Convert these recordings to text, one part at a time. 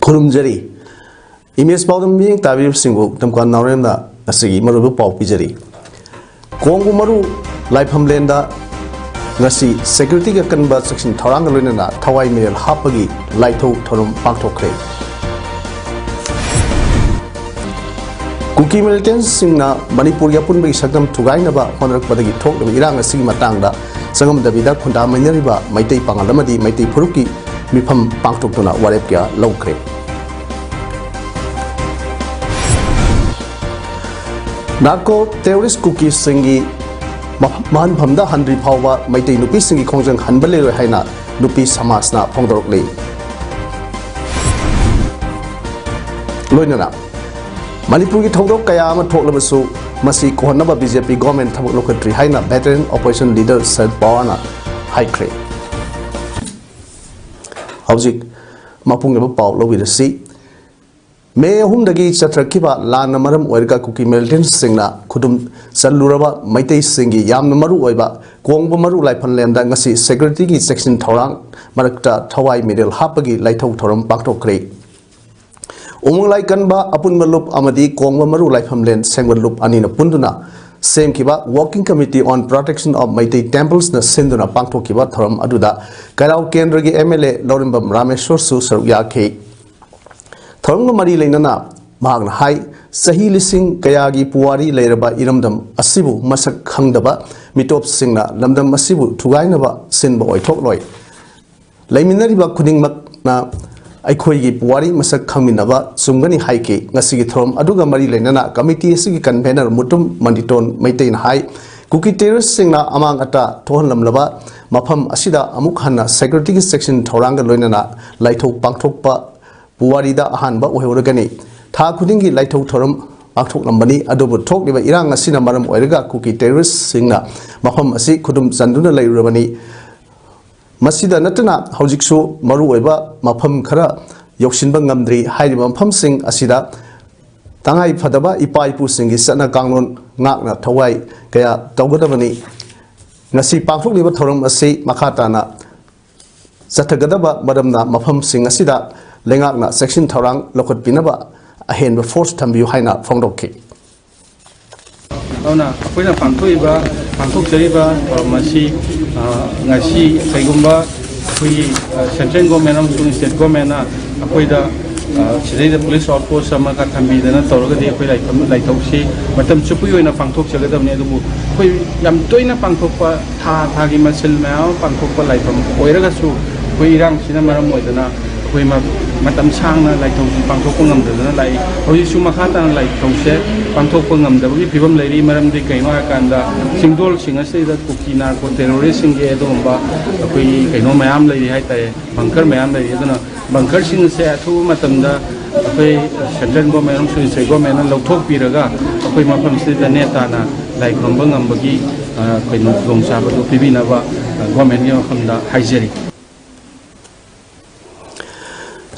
खुरुमजरी image पाउदम Bing ताबिब सिंगु तमका नावरेमदा असगी मरुबु पाउ पिजरी कोंगु मरु लाइफम लेंदा ngasi security ga kanba section thorang loinana thawai mel hapagi laithau thorum pangthokre kuki militants singna manipur ya punbi sakam thugaina ba honrak padagi thok irang asigi matangda sangam dabida khunda mainariba maitai pangalamadi maitai phuruki mifam pangthoktuna warep kya lawkre narco terrorist cookies singi मान भमदा Henry फावा Meitei नुपी सिंगी खोंजंग हनबले रो हाइना नुपी समाजना फोंदरकले लोइनना मणिपुर की थौदोक कया अमा थोकलबसु मसी कोहनबा BJP government थबक लोकट्री हाइना वेटरन ऑपरेशन लीडर सर पावाना हाइक्रे हौजिक मापुंगबा पाव लोबिरसी मे अहुमदगी चत्रखिबा लान मरम ओइरगा कुकी मिलिटेंट्स सिंगना खुदुम चलुरबा मैतै सिंगी यामन मरु ओइबा कोंगबा मरु लाइफन लेंदा ngasi security की section थौरांग मरकता थवाई मिडल हापगी लाइथौ थौरम पाक्थोक्रे उमंग लाइकनबा अपुनबा लुप अमदी कोंगबा मरु लाइफम लेन सेंगवन लुप अनिना पुंदुना सेमकिबा working committee on protection of Meitei temples न सिंदुना पाक्थोकिबा थौरम अदुदा कैलाव केंद्र की एमएलए लौरिंबम रामेश्वर सु सरुक याखे थौरंग मरी लेनना मागना हाई सही लिसिंग कयागी पुवारी लेरबा इरमदम असिबु मसक खंगदबा मिटोप सिंगना लमदम असिबु थुगाइनबा सिनबा ओइथोकलोय लेमिनरिबा खुदिंगमकना अखोइगी पुवारी मसक खंगमिनबा सुंगनी हाइके ngasiगी थौरम अदुगा मरी लेनना कमिटी सिगी कन्वेनर मुटुम मंडिटोन मैतेन हाई कुकी टेररिस्ट सिंगना अमांग अटा थोहनलमलबा मफम असिदा अमुक हन्ना सिक्योरिटी की सेक्शन थौरांग लोइनना लाइथौ पांगथोकपा पुवारीदा अहानबा ओहेवरगनी था खुदिंगी लाइथौ थोरम पांगथोकलमबनी अदुबु थोकलिबा इरांग असिना मरम ओइरगा कुकी टेररिस्ट सिंगना मफम असि खुदुम चंदुना लैरुरबनी मसिदा नटना हौजिकसु मरु ओइबा मफम खरा योक्सिनबा ngamdri हाइरिबा मफम सिंग असिदा तंगाई फदबा इपाइपु सिंगी सना कांगलोन ngakna थवाई कया तौगदबनी ngasi पांगथोकलिबा थोरम असि मखाताना चथगदबा मरमना मफम सिंग असिदा लेंगाकना सेक्शन थौरांग लोखत पिनबा अहेनबा फोर्स थंबियु हाइना फोंदोकि औना अखोइना पांथोकजरिबा मसी ngasi सैगुंबा अखोइ सेंट्रल गवर्नमेंट अमसुंग स्टेट गवर्नमेंट अखोइदा सिदैदा पुलिस आउटपोस्ट अमा का थंबिदना तौरगदि अखोइ लाइथौसी मतम चुपुइ ओइना पांथोकजगदबने अदुबु अखोइ याम तोइना पांथोकपा थागी मसिल मयाम पांथोकपा लाइफम ओइरगसु अखोइ इरांग सिना मरम ओइदना कोई मतम सांगना लाइथौसी पांथोकपा ngamdadana lai hojisु makhatana laithौसे पांथोकपा ngamdabagi फिबम लेरि मरमदि कैनो हाकांदा सिंगदोल सिंगसेदा कुकी नार्को टेररिस्ट सिंगे एदोंबा अखोइ कैनो मयाम लेरि हाइताय बंकर मयाम लेरि अदुना बंकर सिंगसे अथु मतमदा अखोइ सेंट्रल गवर्नमेंट सुइसे गवर्नमेंट लौथोक पिरगा अखोइ मफमसिदा नेताना लाइखरमबा ngamबगी कैनो लोंसाबदु पिबिनाबा गवर्नमेंट नि मफमदा हाइजेरि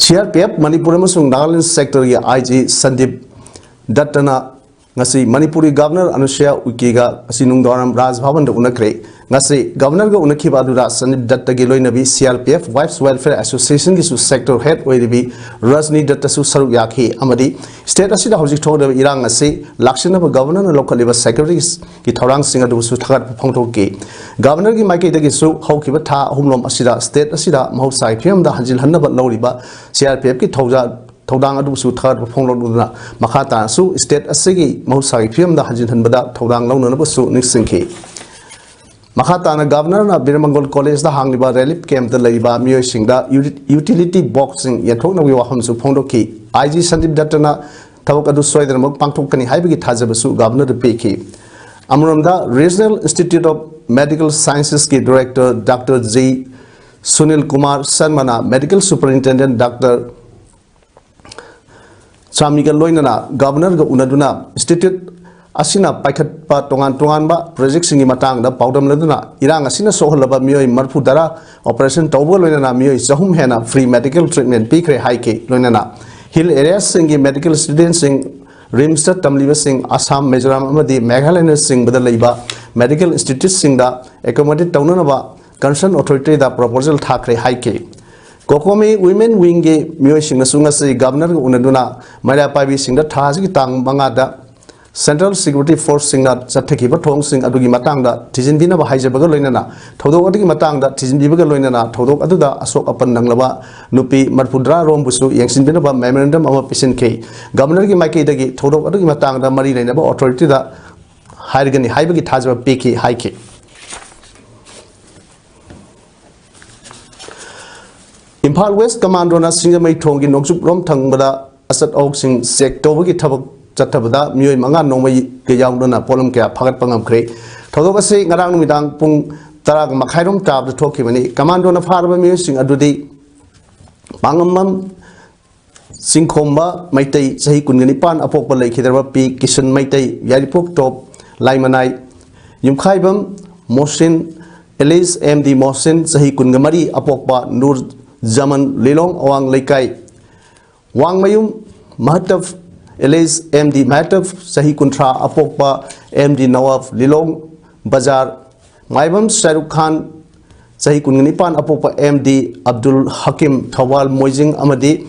CRPF Manipur amasung Nagaland sector ya IG Sandeep Dattana ngasi Manipuri governor Anushya Ukiga ngasi nungdaram Raj Bhavan da unakre ngasi governor ga unakhiba adura Sandeep Datta gi loinabi CRPF Wives Welfare Association gi su sector head oidibi Rajni Datta su saru yakhi amadi state asida hojik thoda irang ngasi lakshana ba governor na local secretary gi thorang singa du su thagat phongthoki governor gi maike dagi su haukiba tha humlom asida state asida mahusai phiam da hanjil hanna ba loriba CRPF ki थौदांग अदु सु third फोंगलोदना मखाता सु state असगी महसाई फियम दा हजिन हनबदा थौदांग लौननब सु निसिंखि मखाता ना governor ना बिरमंगल college दा हांगलिबा relief camp दा लैबा मियोसिंगदा यूटिलिटी बॉक्सिंग यथोकना wi waham su phongdoki IG Sandeep Dattana थबक अदु सोयदनमक पांगथोकनी हाइबगी थाजब सु गवर्नर पेखि Amramda Regional Institute of Medical Sciences ki Director Dr. J. Sunil Kumar Sarmana, Medical Superintendent Dr. Chamiga Loinana, Governor Unaduna, Institute Asina Paikat Pa Tongan Ba, Project Singi Matang, the Paodam Laduna, Irang Asina Sohalaba Mio Marpudara, Operation Tobo Loinana Mio Sahum Hena, free medical treatment, Pikre Haike Loinana, Hill areas Singi medical students sing Rimsat Tamliva Singh, Assam, Mizoram Amadi, Meghalaya Singh, Badalaiba, Medical Institute Singh, the accommodated Taunanaba, Concerned Authority, the proposal Thakre Haike. Kokomi Women Wingi, Muishing Sungasi, Governor Unaduna, Maya Pavi Singh, the Tazi Tang Bangada, Central Security Force Singh, Sataki Batong Singh, Adugi Matanga, Tizindina Hajabaga Loinana, Todo Adi Matanga, Tizindibaga Loinana, Todo Aduda, Asok upon Nanglava, Nupi, Marpudra, Rombusu, Yangshin Binaba, Memorandum of Pisin K. Governor Maki Dagi, Todo Adi Matanga, Marina Authority, the Haigani, Haibagi Taja, Piki, Haiki. Impal West Commandona Singamay Tongi Noksuk Rom Tangbada, Asat Oxing, Sek Tobagi Tabak. Chatabada, Mui Manga Nomai Gayandona, Polum Kia, Pagat Pangam Cray, Todogasi, Narang Midang, Pung, Tarag Makairum Tab, the Tokimani, Commandona Farba Musing Adudi, Pangamam, Sinkomba, Maitei, Sahi Kunipan, Apopa Lake, Hidrapi, Kishan Maitei, Yaripok Top, Laimanai, Yumkaibam, Mosin, Elise M. D. Mosin, Sahi Kungamari, Apokpa, Nur Zaman, Lilong, Awang Lekai, Wang Mayum, Mahatav, Elise M. D. Matav, Sahi Kuntra, Apokpa, M. D. Nawaf, Lilong, Bazar, Maibam Shahrukh Khan, Sahi Kunipan, Apokpa, M. D. Abdul Hakim, Thawal Moijing Amadi,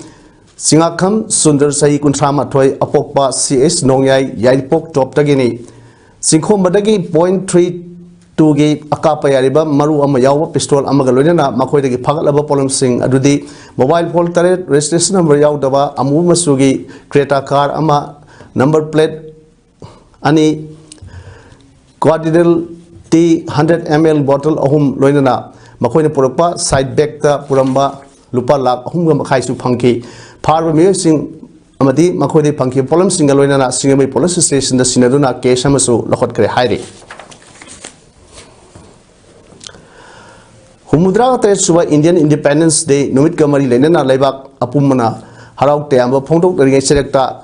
Singakam, Sundar Sahi Kuntra Matoy, Apokpa, C.S. Nongyai, Yaipok Top Tagini, Singkom Badagi, .32 gi Akapa Yariba, Maru Amayawa, Pistol Amagalona, Makoidagi Pagalaba Polum Sing, Adudi, Mobile Pol Turret, registration number Yaudava, Amu Masugi, Creta car, Ama, number plate, Ani, Quadrille T 100 ml bottle, Ahum Loinana, Makoina Purapa, side back the Puramba, Lupa Lap, Hungam Kaisu Punky, Parva Musing. Amadi Makodi Punky Polum Singaloina, Singami Police Station, the Sinaduna, Keshamasu, Lokot Kre Hairi. Humudra Suba Indian Independence Day, Numit Kamari Lenana Lebak, Apumana, Harau Teamba, Ponto, the Selecta,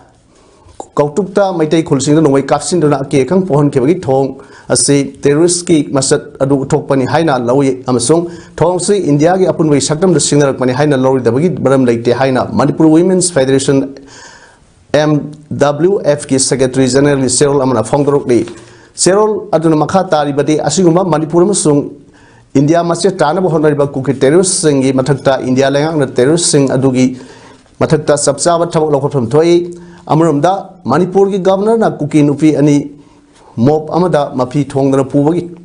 Kautukta, Maite Kulsing, no way Kapsin, Dona Kang Pohon Kevik Tong, a say terroristski Masat Adu Tokpani Haina, Lawi Amasung, Tong say Indiagi upon way Sakam the singer Pani Haina Lori, the Wigit Baram Lake Haina, Manipur Women's Federation MWF Secretary General Cyril Amana Fongdorokli, Cyril Aduna Makata, Ribati, Asiguma, Manipur Masung. India must Tana Honoriba Cookie terrorist singi Matakta, India Lang, the terrorist sing Adugi Matakta Sabsaba Tabak from Toy, Amurumda, Manipurgi governor, na Cookie Nupi, any Mop Amada, Mapi Tong the Pugi.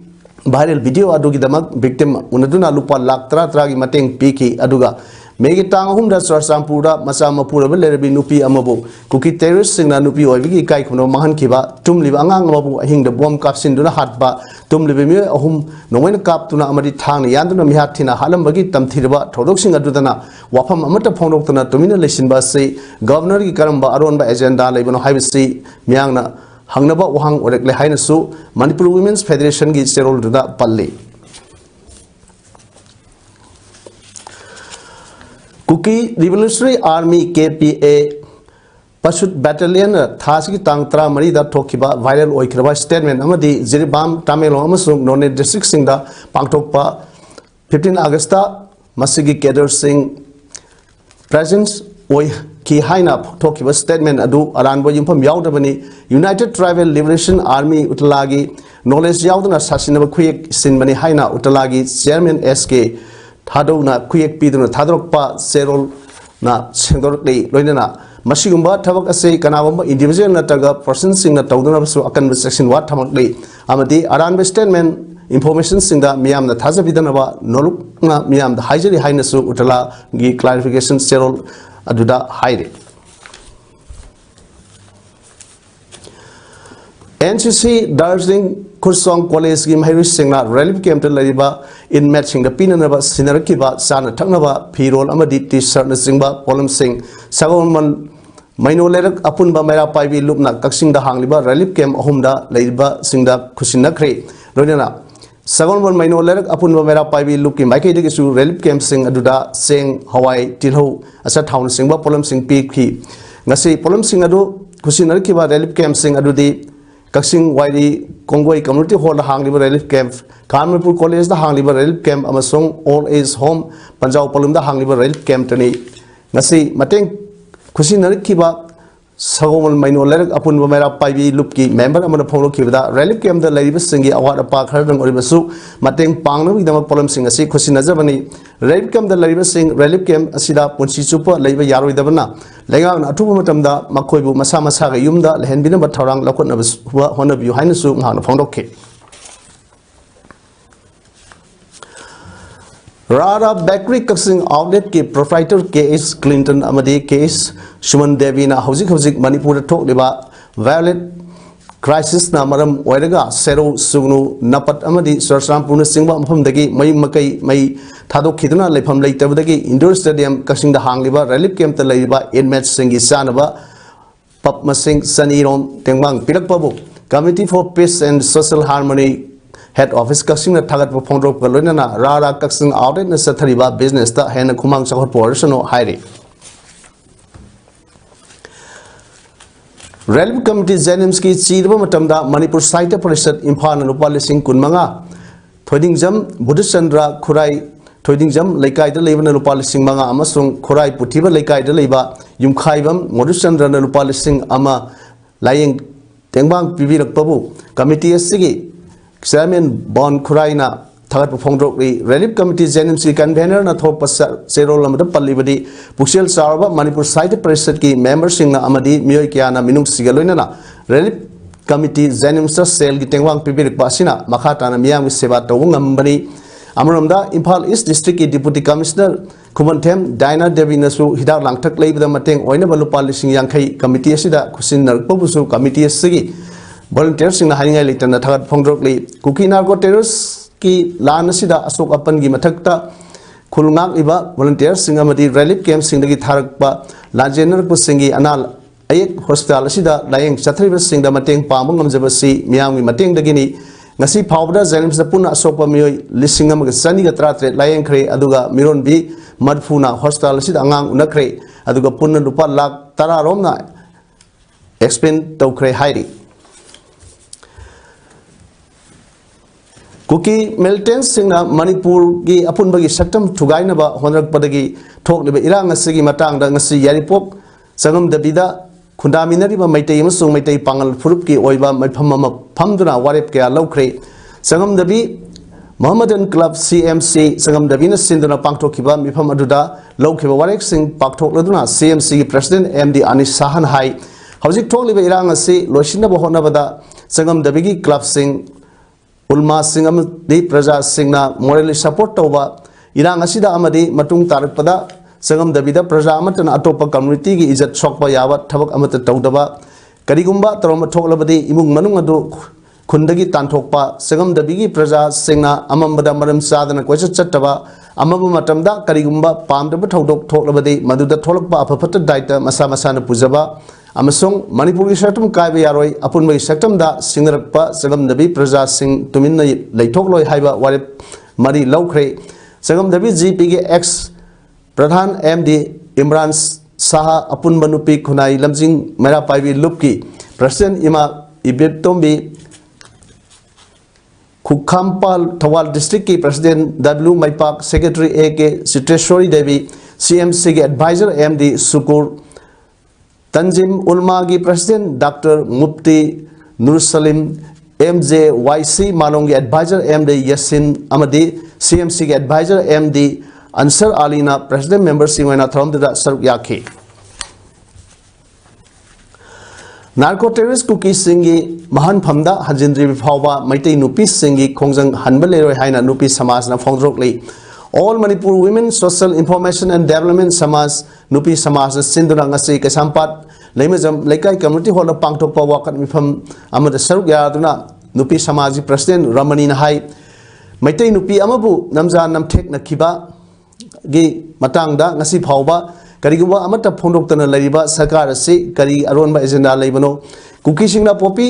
Viral video Adugi Damak, victim Unaduna Lupa Laktra, Tragi Mateng Piki Aduga. Megitang Humda Sarsampura, Masama Pura, Lerebi Nupi Amabu, Cookie terrorist sing Nupi or Vigi Kaikuno Mahan Kiba, Tumli Angang Mabu, Hing the bomb caps in Duna Hatba, Tumli Ahum, no one cap to Amadi Tang, Yanduna Mihatina, Halambagi, Tamtiriba, Todoxing Adudana, Wapam Amata Ponokana, Domina Lishin Basi, Governor Karamba Aronba Agenda, Labano Hivesi, Miangna, Hangnaba Wang or Hainasu, Manipur Women's Federation gets Serol to that Pali. Cookie Revolutionary Army KPA Pashut Battalion Thasi Tangtra Marida Tokiba viral Oikraba statement Amadi Ziribam Tamil Amasung None District Singda Pangtokpa 15 Augusta Masigi Kedar Singh Presence Oi Ki Haina Tokiba statement Adu Aranbo Yumpam Yaudabani United Tribal Liberation Army Utalagi Knowledge Yaudana Sassinaba Quick Sinbani Haina Utalagi Chairman SK Thadona Quick Piduna Thadrokpa Serol na Sendorli Loinana Mashigumba Tabak Ase Kanawamba individual Nataga person sing the Todana so Akan section what Tamakli Amadi Aran statement information sing the Miam the Tazavidanaba Noluk Miam the Hajari Hainasu Utala Gi clarification Serol Aduda Haide NCC Darjeeling Kursong College Game Harris Singna Relief Camp to Lariba in matching the Pinanaba Sinarakiba Sana Tangnaba Pirol Amadi T-shirt Singba Polam Sing Savaman Maino Lerak Apunba Mera Paibi Lupna Kaksinda Hangliba Relief Camp Ahumda Leiba Singda Kusinakre Rodina Sagon Maino Lerak Apunba Mera Paibi Luki Mike Digisu Relief Camp Sing Aduda Sing Hawaii Tilho as a town Singba Polam Sing Piki Ngasi Polam Sing Adu Kusinarkiba Relief Camp Sing Adudi Kaksing Waidi Kongway Community Hall Hangliba Relief Camp Karmapur College the Hangliba Relief Camp Amasong All Age Home Panjao Polum the Hangliba Relief Camp Tani Ngasi Mateng Kusinarkiba Sagomal Maino Lerak Apunba Mera Paibi Lupki member Amana Polo Kivada Relief Camp the Lady Singi Award Park Herdang Oribasu Mateng Pangna with them Polam Sing Asi Kusinazavani Relief Camp the Lady Sing Relief Camp Asida Punchi Super Lava Yaro Davana Lega Atumatamda Makoibu Masama Saga Yumda Lehenbina Batarang Lakon one of you Hinasu Han Fondoke Rara Bakery Kaksing Outlet Ke Proprietor Case Clinton Amadi Case Shuman Devina Hosik Manipur Talk Liba Violet Crisis Namaram Oidaga Sero Sugnu Napat Amadi Sarsam Puna Singba Mumdagi May Makai May Tado Kitana Lepam Laitavagi Indoor Stadium Kaksing the Hangliba Relief Camp the Laiba Inmatch Singi Sanaba Pap Masing Saniron Tengmang Pirak Pabu Committee for Peace and Social Harmony Head Office Kaksing the Tagat Pondro Kalunana Rara Kaksing Outlet Nasatariba Business the Hena Kumang Sakot Portion Hairi Relief Committee Zenimski Chidba Matamda Manipur Site Parishad Impan and Upalising Kunmanga Thoiding Jam Buddhisandra Kurai Thoiding Jam Laikai the Levan and Upalising Manga Amasung Kurai Putiba Laikai the Leba Yumkaibam Modusandra and Upalising Ama Lying Tengbang Pivirak Pabu Committee Sigi Chairman Bon Kuraina Tagat Pongdokri Relief Committee Zenimski Convener na Thopa Zero Lamada Palibadi Pushel Sarva Manipur Site Parishad ki members Singna Amadi Mioikiana Minum Sigaluna Relief Committee Zenimsa Sel Gitengwang Pibirik Basina Makatana Miam Seva Tawungambani Amaramda Impal East District Deputy Commissioner Kumantem Dina Devinasu Hida Langtak Lay the Mateng Oina Balupa Lising Yankai Committee Sida Kusin Pobusu Committee Sigi Volunteers in the Hanging Litan Tagat Pongdokli Kuki Narco Terrors Ki Lanasida Asok Apan Gimatakta Kulungak Iba Volunteers Singamadi Relief Camp Singagi Tarakba Lajener Pusingi Anal Ayek Hospital Sida Lying Chatriba Sing the Mateng Pamungam Zabasi Miami Mateng the Guinea Nasi Powder Zenim Sapuna Sopa Mio Lissingam Sani Tratre Lying Cray Aduga Miron B Madfuna Hospital Sida Angang Unakre Aduga Puna Lupa Lak Tara Romna Explain Tokre Heidi Kuki Milton Singna Manipur Gi Apunbagi Saktam Tugainaba Honak Padagi Talk Liba Irang Sigi Matang Dangasi Yaripok Sangam Dabida Kundaminariba Maitay Musung Maitay Pangal Furupki Oiba Mapama Pamduna Waripke Lokre Sangam Dabi Mohammedan Club CMC Sangam Davina Sinduna Pangtokiba Mipam Aduda Lokiba Warek Sing Paktok Laduna CMC President MD Anis Sahan Hai Howsik Talk Liba Irang Si Loshina Bahonabada Sangam Dabigi Club Sing Ulma Singam di Praja Singna morally support Toba Irang Asida Amadi Matung Tarakpada Sangam Davida Praja Amatan Atopa community is at Chokpa Yavat Tabak Amata Todaba Karigumba Troma Toklabadi Imung Manungadu Kundagi Tantokpa Sangam Davigi Praja Singna Amambada Maram Sadana Kwesa Chataba Amabu Matamda Karigumba Pam the Todok Toklabadi Maduda Tolokpa Apapata Daita Masamasana Puzaba Amasong Manipuri Shatum Kaibi Yaroi upon my sectum da Singarapa Sagam Dabi Praja Sing Tumina Laitoklo Haiba Warip Mari Lokre Sagam Dabi GPG X Pradhan MD Imran Saha Apun Manupi Kunai Lamjing Mera Paibi Lupki President Ima Ibitombi Kukampal Tawal District Ki President W Maipak Secretary AK Siteshwari Devi CMC Advisor MD Sukur Tanjim Ulmagi President Dr. Mufti Nur Salim MJYC Malongi Advisor MD Yasin Amadi CMC Advisor MD Ansar Alina President Member Singwena Thamdada Saruk Yaki Narco terrorist cookie singi Mahan Pamda Hajindri Bhawa Maitei Nupi Singi Kongjang Hanbalero Haina Nupi Samas na Fondrokli All Manipur Women Social Information and Development Samas Nupi Samas Sinduna Ngasi Kasampat Lemazam Lekai Community Hall of Pangtok Pawakat Mifam Amada Saruk Yaduna Nupi Samaji President Ramani Nahai Maitei Nupi Amabu Namza Namtek Nakiba Gi Matangda Ngasi Pauba करीगुबा अमत फोंदोक्तना लैबा सरकार से करी अरोनबा agenda लेबनो cookie सिंगना Poppy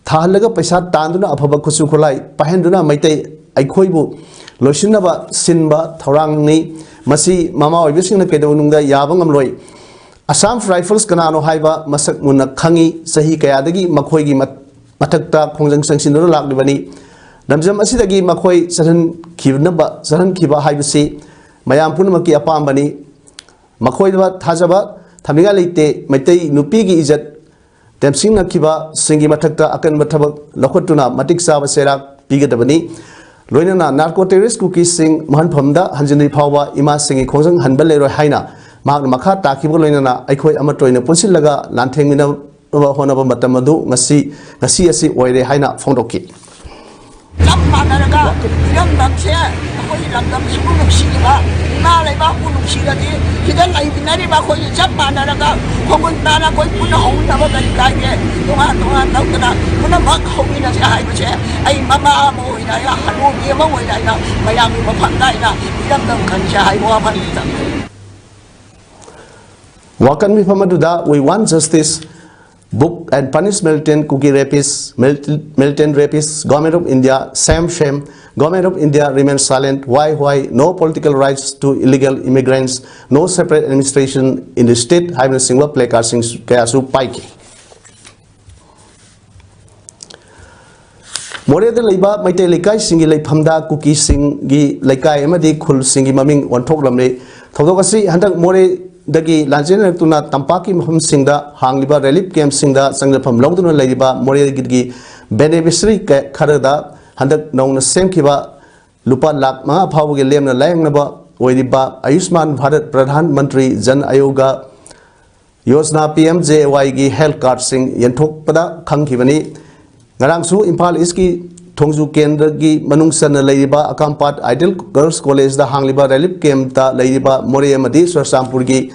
थाहलगा पैसा तांदुना अफबा खुसु खुलाई पहनदुना मैतै अखोइबु लोसिनबा सिनबा थौरांगनि मसी मामा ओइबिसिंगना केदौनुंगदा याबा ngamloi Assam Rifles kanano haiba masak munna khangi sahi kayadagi makhoi mathakta khongjang sangsinura laklibani namjam asidagi makhoi saran khiba haibasi mayam punamaki apambani makhoi ba thajaba thamiga leite maitai nupi gi ijat temsing nakhiba singi mathakta akan mathabak lokhotuna matik saba serak pigadabani loinana narco terrorist cookies sing mahanphamda hanjini phawba ima singi khongjang hanbal leroi haina mak makha takibo loinana aikhoi amatoina punsilaga lanthengmina honaba matamadu ngasi asi oire haina phongdoki Lampanaga yang namse koi langam sibu nuksiga na leba nuksiga di kita lai binari ba koi jampanaga hongun nana koi puna hongna ba kai kai tunga tau kana puna mak hongina se hai ba che ai mama mo ina ya hanu bi mo ina ina mayam mo phandai na yang nam kan cha hai mo phan ta Wakan mi pamaduda we want justice book and punish militant cookie rapists, militant rapists. Government of India, shame. Government of India remains silent. Why? No political rights to illegal immigrants. No separate administration in the state. Haibna singwa play sing kayasu paiki. Moreda leiba maite lekai singi leiphamda cookie singi lekai amadi khul singi maming wanthok lamle. Thodokasi handak more dagi lanjena tuna tampaki maham singda hangliba relief camp singda sangrapam lawduna leiba more gidgi beneficiary kharada handak nauna semkiba lupa lakh ma phawge lemna layangnaba oiriba Ayushman Bharat Pradhan Mantri Jan Ayoga Yojana PMJY gi health card sing yenthokpada khangkhibani ngarangsu Imphal East ki Thongju Kendra gi manungsan leiba Akampat Ideal Girls College da hangliba relief camp ta leiba more amadi Sarsampur gi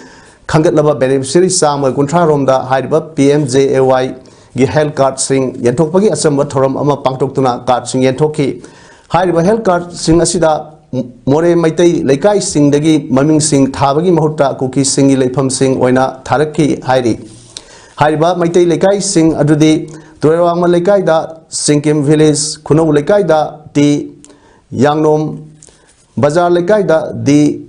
khangatlaba beneficiary samga kunthra romda haiba PMJAY gi health card sing yenthokpagi asamba thoram ama pangtoktuna card sing yenthokhi haiba health card sing asida more maitai leikai sing dagi maming sing thabagi mahutta kuki sing leifam sing oina tharakhi hairi haiba maitai leikai sing adudi Turewangma lekai da Singkim village Khunau lekai da di Yangnom Bazar lekai da di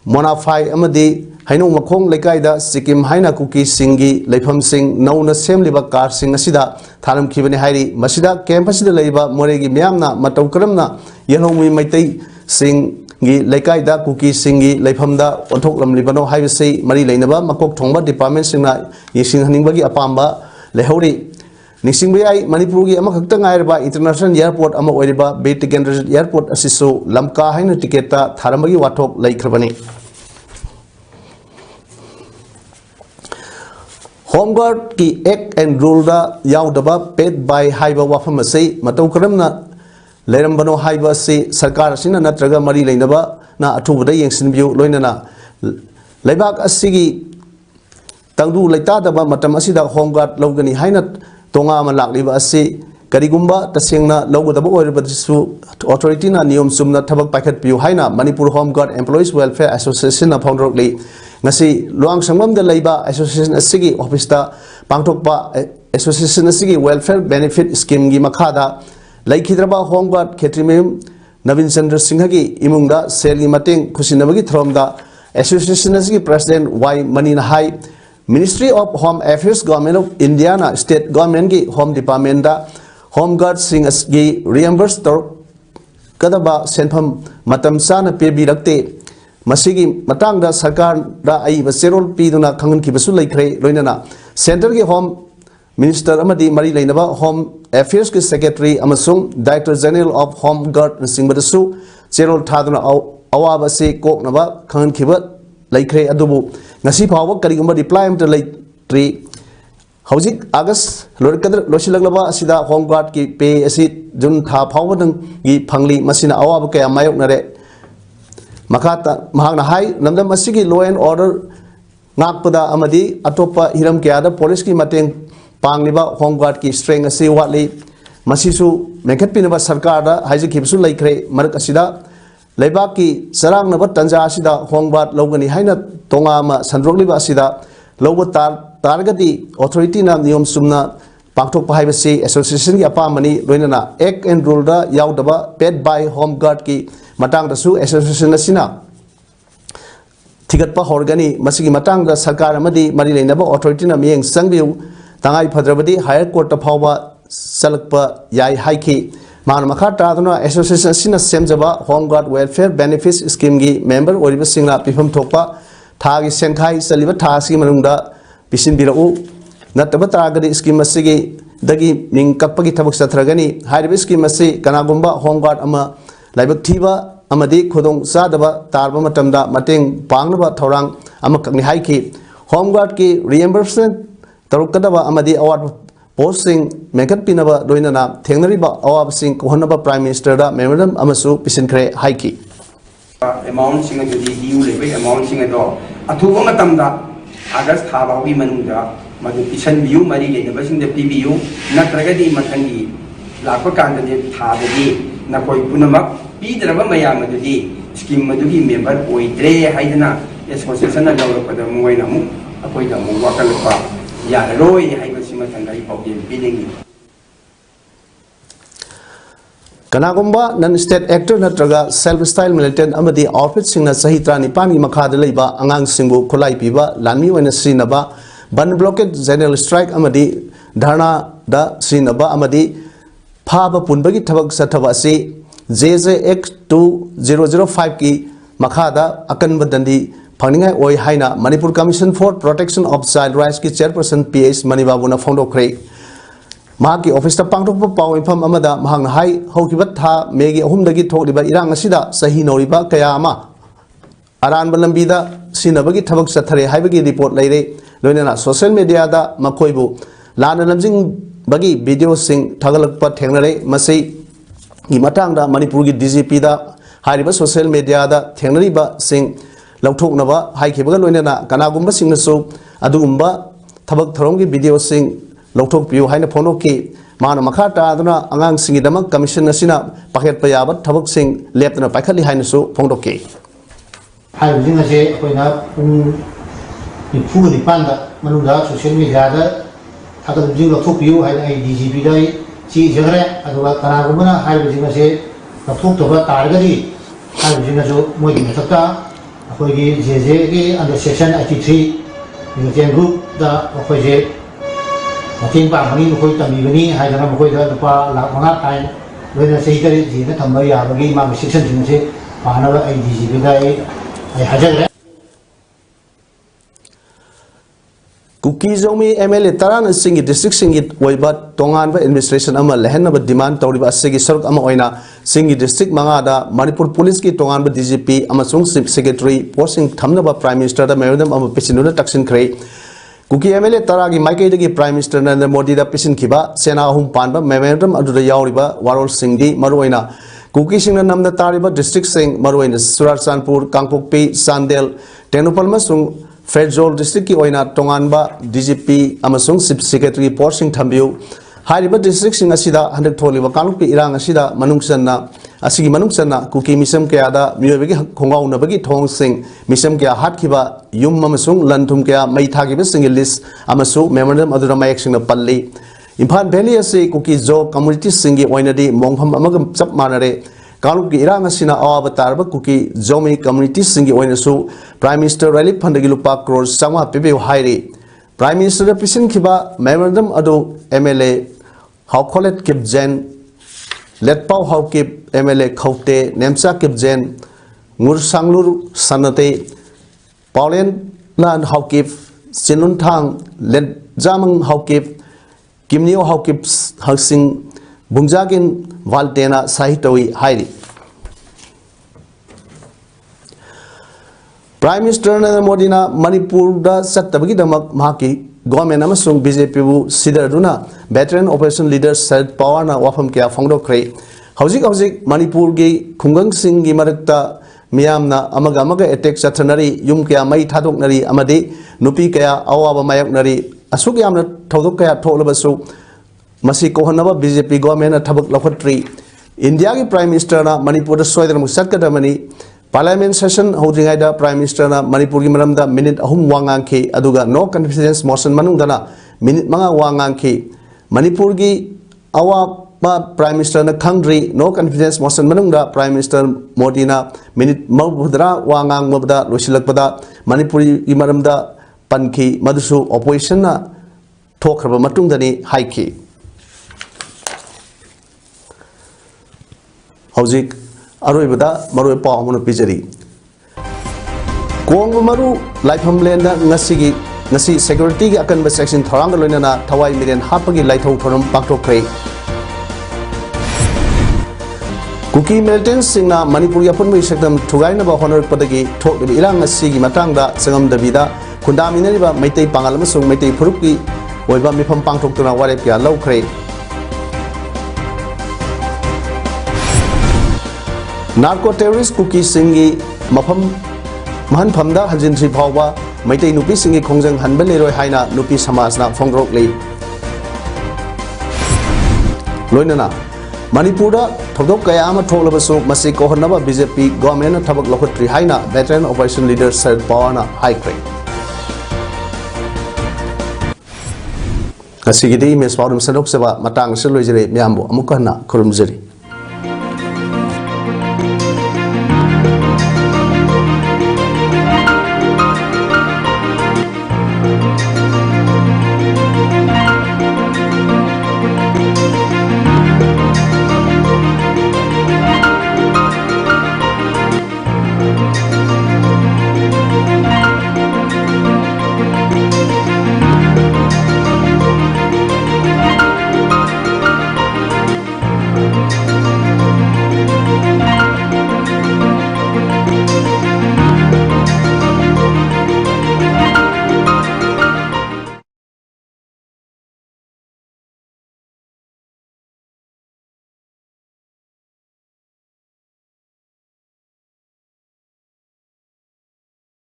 Monafai amadi Hainu Makhong lekai da Sikkim haina kuki singi leifam sing nauna semliba car sing asida tharam khibani hairi masida campus da leiba moregi myamna matau karamna yelongmi maitai sing gi lekai da kuki singi leifam da onthok lamlibano haibase mari leinaba makok thongba department singna yesing haningbagi apamba lehori Nisingbayai Manipur gi amakakta ngairba international airport ama oiriba Betikendra airport asisu lamka haina tiketa tharambagi wathok laikhrabani Home Guard ki act and rule da yaudaba paid by haiba wafam asai matau karamna leirambano haiba se sarkar asina natraga mari leinaba na athubada yengsinbiu loinana leibak asigi tangdu leita daba matam asida Home Guard logani haina Tonga malakliba asi karigumba tasengna lawgadaba oiribadisu authority na niyom sumna thabak paikhat piu haina Manipur Home Guard Employees Welfare Association na foundrokli ngasi luang sangmam da leiba association asigi office ta pangthokpa association asigi welfare benefit scheme gi makhada laikhidraba Home Guard khetrimem Navin Chandra Singha gi imungda sel gi mateng khusinabagi thromda association asigi president Y Manina Hai Ministry of Home Affairs Government of India na State Government ki Home Department da Home Guard sing gi reimburse tor kadaba senpham matam sana pebi rakte masigi matang da sarkar da ai ba serol pi duna khangan ki basu laikre loinana center ki Home Minister amadi mari leinaba Home Affairs ki Secretary amasung Director General of Home Guard singbasu serol thaduna awaba se koknaba khangan ki ba laikre adubu ngasi phawa karigumba reply amta lai hojik August lorkadar losilaglaba asida Home Guard ki pay asi jun tha phawa dang gi phangli masina awaba kaya mayok nare makata mahangna hai namdam asigi law and order ngakpada amadi atopa hiram kya da police ki mateng pangliba Home Guard ki strength asi watli masisu mekhat pinaba sarkar da haji khibsu laikre marak asida लेबाक की चरांगनब तंजा असिदा होंगबात लौगनी हाइना तोंगा मा संद्रोगलिबा असिदा लौब तारगदी authority ना नियम Sumana पांगथोक पाहाइबसी association की अपामनी लोइनना act and rule दा याउदबा paid by home guard की मतंग दसु association असिना थिगतपा होरगनी मसिगी मतंग दा सरकार अमदी मरि लेनबा ऑथोरिटी ना मियेंग संगबिउ तंगाई फद्रबदी हायर कोर्ट ता फावबा सलकपा याई हाइकी मान मखा तादना एसोसिएशन असिना सेमजबा home guard welfare benefits scheme की मेंबर ओरिबा सिंगना पिफम थोकपा थागी सेंखाई चलिबा थासी मनुंगदा पिसिन बिरउ नतब तागदी स्कीम असिगी दगी मिंग कपगी थबक सथरगनी हाइरिबा स्कीम असि कनागुंबा होम गार्ड अमा लाइबक थीबा अमदी खुदोंग चादबा तारबा मतमदा मतेंग पांगनबा थौरांग अमा कगनि हाइकी होम गार्ड की रिएम्बर्समेंट तरुकदबा अमदी अवार्ड पोस्टिंग मेकअप पिनबा लोइनना थेंगनरिबा अवाबसिंग कोहनबा प्राइम मिनिस्टर दा मेमोरेंडम अमसु पिसिनखरे हाइकी amount sing adu di diu lebe amount sing ado athuba matam da august tha bawi manungda madu pisan biu mari le ba sing de pbu natraga di mathangi lakpa kan de tha de na koi punamak pi draba mayam adu di scheme adu gi member oidre haidana association na develop da moina mu akoi da mu wakal pa ya roi haiba sima thangai pawdi biling कनागुंबा non state actor नत्रगा self style militant अमदी outfit सिंगना सही त्रानिपानी मखादा लेबा अंगांग सिंगु खुलाई पीबा लानमी ओइना श्रीनबा बन blockade general strike अमदी धरना दा श्रीनबा अमदी फाबा पुनबगी थबक सथबा असि जेजे एक्ट 2005 की मखादा अकनब दंडी फंगनिंगाई ओइ हाइना Manipur commission for protection of child rights की चेयरपर्सन पीएस मणिबाबुना फोंडोखरे माकी ऑफिस पांगथोकपा पाव इफम अमदा महंग हाई हौकिबा था मेगी अहुमदगी थोकलिबा इरांग असिदा सही नौरिबा कया अमा अरानबा लंबीदा सिनबगी थबक सथरे हाइबगी रिपोर्ट लेरे लोइनना सोशल मीडिया दा मखोइबु लाना लमजिंग बगी वीडियो सिंग थगलकपा थेंगनरे मसै की मतांगदा मणिपुर की डीजीपी दा हाइरिबा सोशल मीडिया दा थेंगनरिबा सिंग लौथोकनबा हाइखिबगा लोइनना कनागुंबा सिंगनसु अदुगुंबा थबक थरोंग की वीडियो सिंग लौथोक पियो हाइना फोनोकी मान मखा तादना अंगांग सिंगिदमक कमीशन असिना पाखेट पयाब थबक सिंग लेपना पाइखली हाइनसु फोंदोकी हाइबिंग असे अखोइना पुंग निफु निपानदा मनुदा सोशल मीडिया दा थागल जिंग लौथोक पियो हाइना आई डीजीपी दा ची जगरे अदुवा कनागुमना हाइबिंग असे लौथोक तोबा तारगदी हाइबिंग असे मोइगी मथक्ता अखोइगी जेजे की अंडर सेक्शन 83 मिलिटेंट ग्रुप दा अखोइजे मतेंग पांगनी मखोइ तमीबनी हाइदना मखोइ दा लुपा लाख मंगा टाइम लोइना सही तरे जीना थम्बा याबगी मा सेक्शन सिंगसे पानबा आई डीजीपी दा आई हाजरे कुकी जोमी एमएलए तरान सिंगी डिस्ट्रिक्ट सिंगी ओइबा तोंगानबा एडमिनिस्ट्रेशन अमा लेहनबा डिमांड तौरिबा असिगी सरुक अमा ओइना सिंगी डिस्ट्रिक्ट मंगादा मणिपुर पुलिस की तोंगानबा डीजीपी अमसुंग चीफ सेक्रेटरी पोस्टिंग थमनबा प्राइम मिनिस्टर दा मेमोरेंडम अमा पिसिनुना तक्सिनखरे कुकी एमएलए तरागी माइकेदगी प्राइम मिनिस्टर नरेंद्र मोदी दा पिसिनखिबा सेना अहुम पानबा मेमोरेंडम अदुदा यावरिबा वारोल सिंगी मरुओइना कुकी सिंगना नमदा तारिबा डिस्ट्रिक्ट सिंग मरुओइना सुराचंदपुर कांगपोकपी चांदेल टेनुपल मसुंग फेडरल डिस्ट्रिक्ट की ओइना तोंगानबा डीजीपी अमसुंग चीफ सेक्रेटरी पोस्टिंग थम्बिउ हारिबा डिस्ट्रिक्ट सिंग असिदा हंदक थोलिबा कांगपोकपी इरांग असिदा मनुंगचन्ना असिगी मनुंगचन्ना कुकी मिसम कयादा मियोबेगी खोंगाउनबगी थोंग सिंग मिसम कया हाटखिबा युम अमसुंग लनथुम कया मैथागिबा सिंग लिस्ट अमसु मेमोरेंडम अदुरा मायक्सिंगना पल्ली इम्फाल वैली असे कुकी जो कम्युनिटी सिंगी ओइनदी मोंगफम अमगम चप मानरे कालुक की इरांग असिना अवाब तारबा कुकी जोमी कम्युनिटी सिंगी ओइनसु प्राइम मिनिस्टर रिलीफ फंड की लुपा करोड़ चांगा पिबेउ हाइरी प्राइम मिनिस्टर पिसिनखिबा मेमोरेंडम अदु एमएलए हाउखोलेट किपजेन लेटपाउ हाउकिप एमएलए खौते Nemcha Kipgen ngursanglu sanate paulen lan haukip sinunthang let jamang haukip kimnio haukip haksing bungjagin valtena sahitoi hairi Prime Minister Narendra Modi na Manipur da sattabagi damak mahaki government amasung BJP bu sidaduna veteran operation leader Sharad Pawar na wafam kya phongdokre hojik Manipur gi khungang sing gi marakta miyamna amaga attack chathanari yum kya mai thadoknari amadi nupi kya awaba mayaknari asuk yamna thodok kya tholabasu masi kohanaba BJP government na thabak lakhatri India ki Prime Minister na Manipur da soidana musat kadamani Parliament session holding da Prime Minister na Manipur ki maramda minute ahum wangang ki aduga no confidence motion manungdana minute mga wangang ki Manipur ki awa Prime Minister na Kangri no confidence motion manungda Prime Minister Modi na minute mabudra wangang mabda losilakpada Manipuri ki maramda panki madusu opposition na thokraba matungdani haiki Hojik aroibada maroi paw amuna pijari Kong maru laifam lenda ngasi security gi akan section tharang loinana thawai miren hapagi laithau thoram paktokre Kuki militant singna Manipur yapun mi sekdam thugai na ba honor padagi thok de ilang ngasi gi matangda sangam dabida khundamina ba maitai pangal masung maitai phuruki oiba mifam pangthok tuna ware pya lawkhre Narco terrorist Kuki Singi Mafam Mahan Pamda Hanjin Tri Pawa Maitei Nupi Singi Kongjang Hanban Leroy Haina Nupi Samasna Fongrok Li Loinana Manipura Togok Kayama Tolabasu Masi Kohonaba BJP Government Tabak Lokotri Haina Veteran Operation Leader Sir Pawana High Crane Kasigidi Miss Paodam 17th Matang Silojere Miambo Amukana Kurumjeri